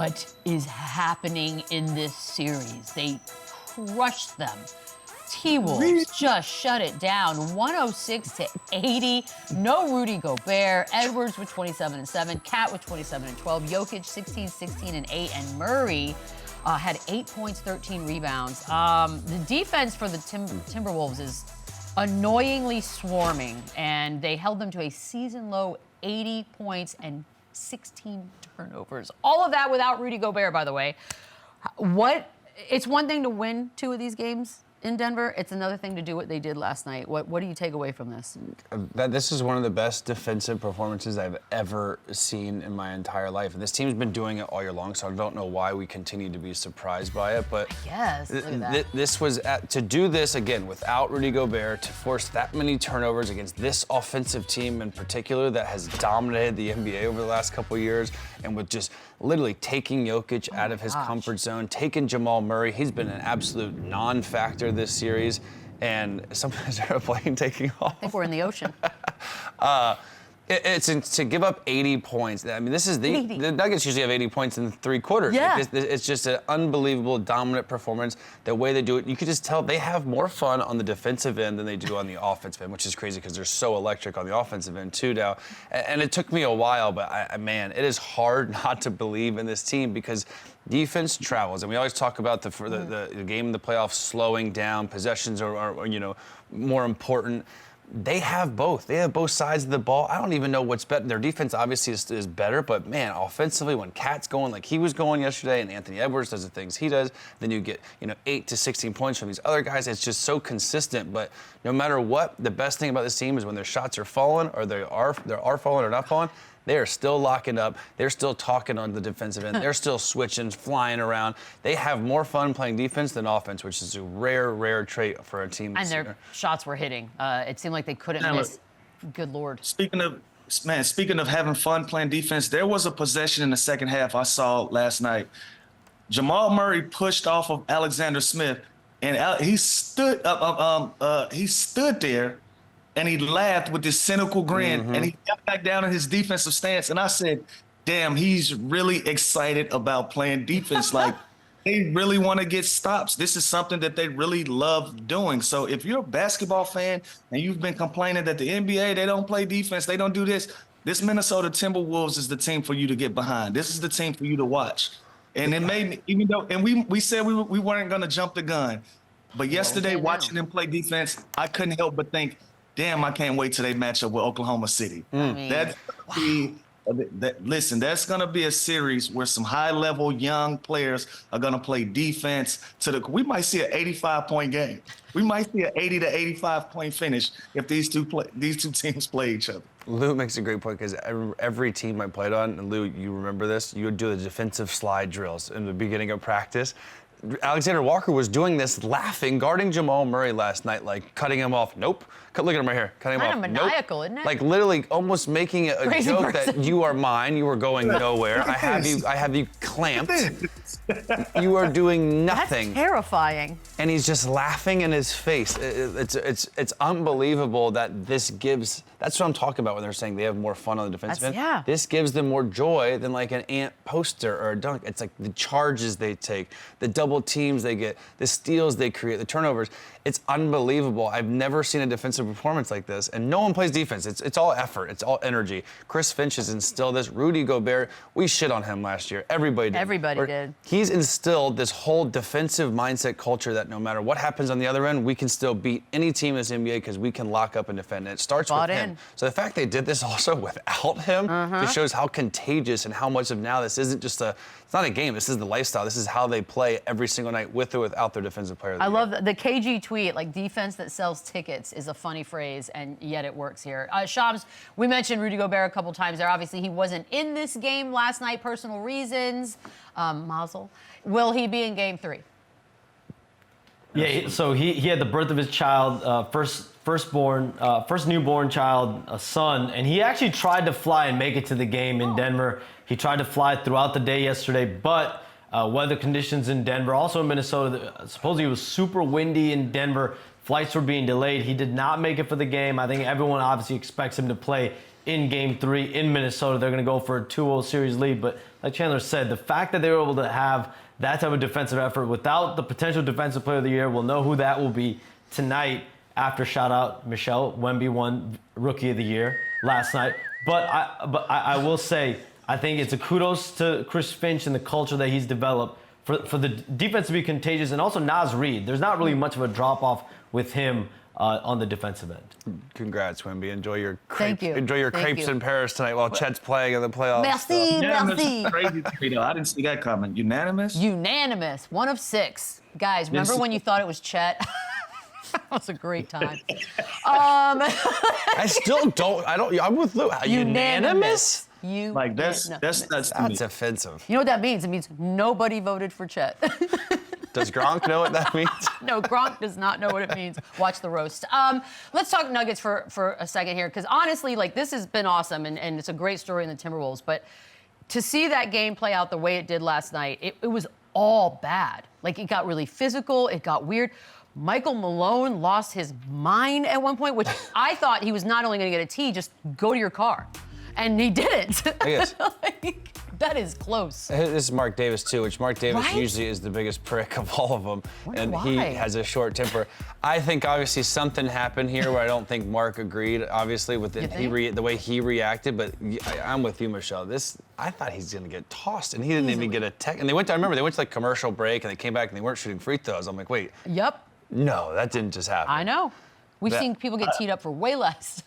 what is happening in this series. They crushed them. T-Wolves just shut it down, 106-80. No Rudy Gobert. Edwards with 27 and 7. Cat with 27 and 12. Jokic 16, 16 and 8. And Murray had 8 points, 13 rebounds. The defense for the Timberwolves is annoyingly swarming, and they held them to a season-low 80 points and 16 turnovers. All of that without Rudy Gobert, by the way. It's one thing to win 2 of these games in Denver. It's another thing to do what they did last night. What do you take away from this? This is one of the best defensive performances I've ever seen in my entire life. And this team's been doing it all year long, so I don't know why we continue to be surprised by it. But yes, look at that. This was to do this again without Rudy Gobert, to force that many turnovers against this offensive team in particular that has dominated the NBA over the last couple of years, and with just literally taking Jokic out of his comfort zone, taking Jamal Murray. He's been an absolute non-factor this series, and sometimes they're playing taking off. I think we're in the ocean. It's to give up 80 points. I mean, this is the Nuggets usually have 80 points in 3 quarters. Yeah. It's just an unbelievable dominant performance. The way they do it, you could just tell they have more fun on the defensive end than they do on the offensive end, which is crazy because they're so electric on the offensive end too now. And it took me a while, but man, it is hard not to believe in this team because defense travels, and we always talk about the game in the playoffs slowing down. Possessions are more important. They have both. They have both sides of the ball. I don't even know what's better. Their defense obviously is better, but man, offensively, when Cat's going like he was going yesterday, and Anthony Edwards does the things he does, then you get 8 to 16 points from these other guys. It's just so consistent. But no matter what, the best thing about this team is when their shots are falling, or they are falling or not falling, they are still locking up. They're still talking on the defensive end. They're still switching, flying around. They have more fun playing defense than offense, which is a rare trait for a team. And their shots were hitting. It seemed like they couldn't miss. Good Lord. Speaking of having fun playing defense, there was a possession in the second half I saw last night. Jamal Murray pushed off of Alexander Smith, and he stood there. And he laughed with this cynical grin, and he got back down in his defensive stance. And I said, damn, he's really excited about playing defense. Like, they really want to get stops. This is something that they really love doing. So if you're a basketball fan and you've been complaining that the NBA, they don't play defense, they don't do this, this Minnesota Timberwolves is the team for you to get behind. This is the team for you to watch. And it made me, even though, and we said we weren't going to jump the gun. But yesterday, watching them play defense, I couldn't help but think, damn, I can't wait till they match up with Oklahoma City. That's going to be a series where some high-level young players are going to play defense. We might see an 85-point game. We might see an 80 to 85-point finish if these two teams play each other. Lou makes a great point because every team I played on, and Lou, you remember this, you would do the defensive slide drills in the beginning of practice. Alexander Walker was doing this laughing, guarding Jamal Murray last night, like cutting him off. Nope. Look at him right here. Cutting him off. Kind of maniacal, isn't it? Like literally almost making it a Crazy joke person. that you are mine. You are going nowhere. I have you clamped. You are doing nothing. That's terrifying. And he's just laughing in his face. It's unbelievable that this gives. That's what I'm talking about when they're saying they have more fun on the defensive end. Yeah. This gives them more joy than like an ant poster or a dunk. It's like the charges they take, the double teams they get, the steals they create, the turnovers. It's unbelievable. I've never seen a defensive performance like this. And no one plays defense. It's all effort. It's all energy. Chris Finch has instilled this. Rudy Gobert, we shit on him last year. Everybody did. Everybody did. He's instilled this whole defensive mindset culture that no matter what happens on the other end, we can still beat any team in this NBA because we can lock up and defend. And it starts with him. So the fact they did this also without him just shows how contagious and how much of now this isn't just it's not a game. This is the lifestyle. This is how they play every single night with or without their defensive player. I love the KG tweet, like defense that sells tickets is a funny phrase, and yet it works here. Shams, we mentioned Rudy Gobert a couple times there. Obviously, he wasn't in this game last night, personal reasons. Mazel. Will he be in game 3? Yeah, so he had the birth of his child, first newborn child, a son, and he actually tried to fly and make it to the game in Denver. He tried to fly throughout the day yesterday, but weather conditions in Denver, also in Minnesota, supposedly it was super windy in Denver. Flights were being delayed. He did not make it for the game. I think everyone obviously expects him to play in Game 3 in Minnesota. They're going to go for a 2-0 series lead. But like Chandler said, the fact that they were able to have that type of defensive effort without the potential defensive player of the year, we'll know who that will be tonight after shout out Michelle. Wemby won Rookie of the Year last night. But I will say, I think it's a kudos to Chris Finch and the culture that he's developed for the defense to be contagious, and also Naz Reid. There's not really much of a drop-off with him on the defensive end. Congrats, Wemby. Enjoy your Thank you. Enjoy your Thank crepes you. in Paris tonight while Chet's playing in the playoffs. Merci, merci. Crazy to me, though. I didn't see that coming. Unanimous? Unanimous, 1 of 6. Guys, remember when you thought it was Chet? That was a great time. I still don't. I'm with Lou. Unanimous? Like, that's nuts to me. That's offensive. You know what that means? It means nobody voted for Chet. Does Gronk know what that means? No, Gronk does not know what it means. Watch the roast. Let's talk Nuggets for a second here, because honestly, like, this has been awesome, and it's a great story in the Timberwolves. But to see that game play out the way it did last night, it was all bad. Like, it got really physical. It got weird. Michael Malone lost his mind at one point, which I thought he was not only going to get a T, just go to your car. And he didn't. Yes. Like, that is close. This is Mark Davis, too, which Mark Davis Right? usually is the biggest prick of all of them. And he why? has a short temper. I think, obviously, something happened here where I don't think Mark agreed, obviously, with the way he reacted. But I'm with you, Michelle. I thought he's going to get tossed, and he didn't even get a tech. And I remember they went to like commercial break, and they came back, and they weren't shooting free throws. I'm like, wait. Yep. No, that didn't just happen. I know. We've seen people get teed up for way less.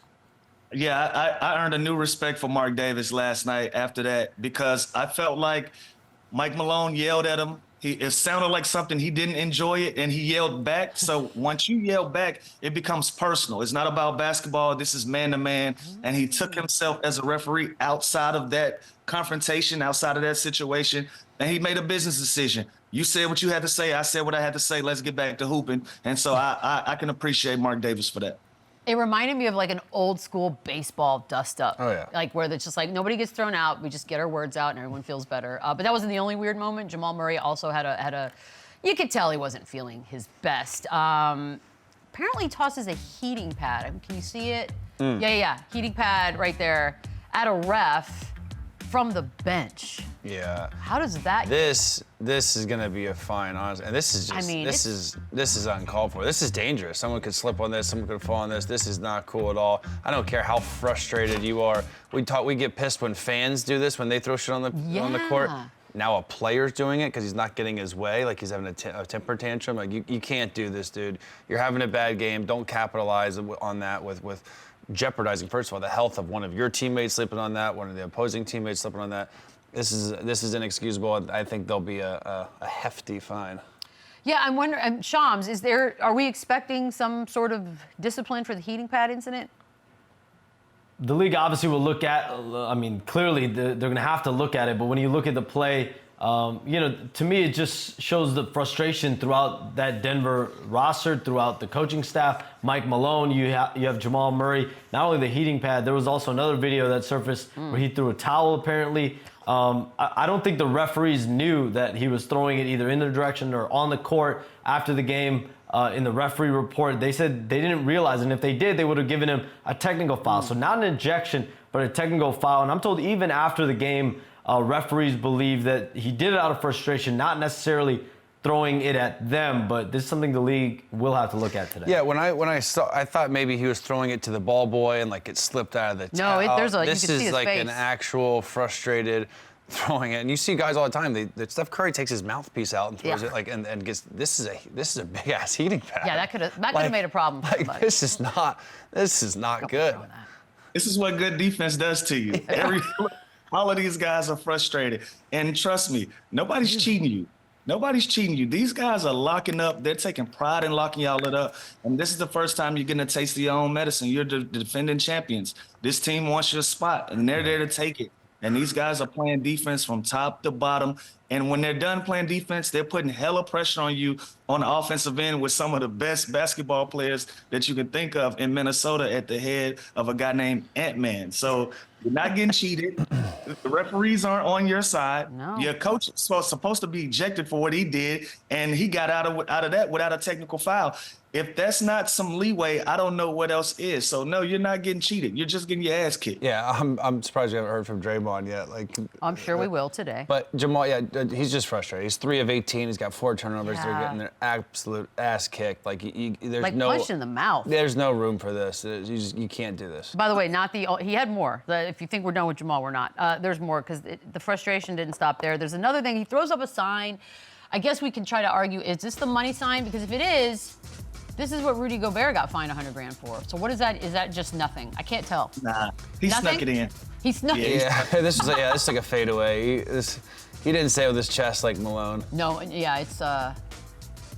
Yeah, I earned a new respect for Mark Davis last night after that, because I felt like Mike Malone yelled at him. It sounded like something he didn't enjoy it, and he yelled back. So once you yell back, it becomes personal. It's not about basketball. This is man-to-man. And he took himself as a referee outside of that confrontation, outside of that situation, and he made a business decision. You said what you had to say. I said what I had to say. Let's get back to hooping. And so I can appreciate Mark Davis for that. It reminded me of like an old school baseball dust up. Oh, yeah. Like where it's just like nobody gets thrown out. We just get our words out and everyone feels better. But that wasn't the only weird moment. Jamal Murray also had a you could tell he wasn't feeling his best. Apparently he tosses a heating pad. Can you see it? Yeah. Heating pad right there at a ref from the bench. Yeah. How does that? This is gonna be a fine, honestly. And this is just, this is uncalled for. This is dangerous. Someone could slip on this. Someone could fall on this. This is not cool at all. I don't care how frustrated you are. We get pissed when fans do this, when they throw shit on the court. Now a player's doing it because he's not getting his way, like he's having a temper tantrum. Like you can't do this, dude. You're having a bad game. Don't capitalize on that with jeopardizing, first of all, the health of one of your teammates sleeping on that, one of the opposing teammates sleeping on that. This is inexcusable. I think there'll be a hefty fine. Yeah, I'm wondering, Shams, are we expecting some sort of discipline for the heating pad incident? The league obviously will look at, clearly they're going to have to look at it, but when you look at the play, to me, it just shows the frustration throughout that Denver roster, throughout the coaching staff. Mike Malone, you have Jamal Murray. Not only the heating pad, there was also another video that surfaced where he threw a towel, apparently. I don't think the referees knew that he was throwing it either in their direction or on the court after the game. In the referee report, they said they didn't realize, and if they did, they would have given him a technical foul. So not an ejection, but a technical foul. And I'm told even after the game, referees believe that he did it out of frustration, not necessarily throwing it at them, but this is something the league will have to look at today. Yeah, when I saw, I thought maybe he was throwing it to the ball boy and like it slipped out of the towel. No, you can this see is his like face. an actual frustrated throwing it, and you see guys all the time. Steph Curry takes his mouthpiece out and throws it and gets. This is a big ass heating pad. Yeah, that could have made a problem for somebody. This is not good. This is what good defense does to you. All of these guys are frustrated, and trust me, nobody's cheating you. Nobody's cheating you. These guys are locking up. They're taking pride in locking y'all it up. And this is the first time you're getting a taste of your own medicine. You're the defending champions. This team wants your spot, and they're there to take it. And these guys are playing defense from top to bottom. And when they're done playing defense, they're putting hella pressure on you on the offensive end with some of the best basketball players that you can think of in Minnesota at the head of a guy named Ant-Man. So you're not getting cheated. The referees aren't on your side. No. Your coach is supposed to be ejected for what he did, and he got out of that without a technical foul. If that's not some leeway, I don't know what else is. So no, you're not getting cheated. You're just getting your ass kicked. Yeah, I'm surprised we haven't heard from Draymond yet. Like, I'm sure we will today. But Jamal, yeah, he's just frustrated. He's 3 of 18. He's got 4 turnovers. They're Yeah. getting their absolute ass kicked. Like, there's Like no punched in the mouth. There's no room for this. You can't do this. By the way, he had more. If you think we're done with Jamal, we're not. There's more because the frustration didn't stop there. There's another thing. He throws up a sign. I guess we can try to argue, is this the money sign? Because if it is, this is what Rudy Gobert got fined $100,000 for. So what is that? Is that just nothing? I can't tell. Nah, he snuck it in. He snuck it in. Yeah, this is like a fadeaway. He didn't say it with his chest like Malone. No, yeah, it's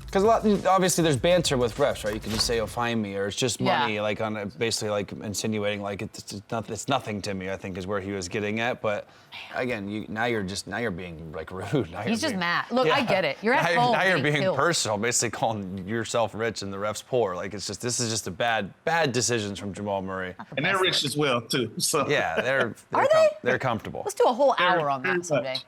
Because obviously there's banter with refs, right? You can just say, "Oh, fine me," or it's just money, like basically like insinuating like it's nothing to me. I think is where he was getting at. But again, now you're being like rude. he's just mad. Look, I get it. You're at home. Now you're getting being killed. personal, basically calling yourself rich and the refs poor. Like this is just a bad decisions from Jamal Murray. And they're rich as well too. So Yeah, Are they? they're comfortable. Let's do a whole hour on that someday.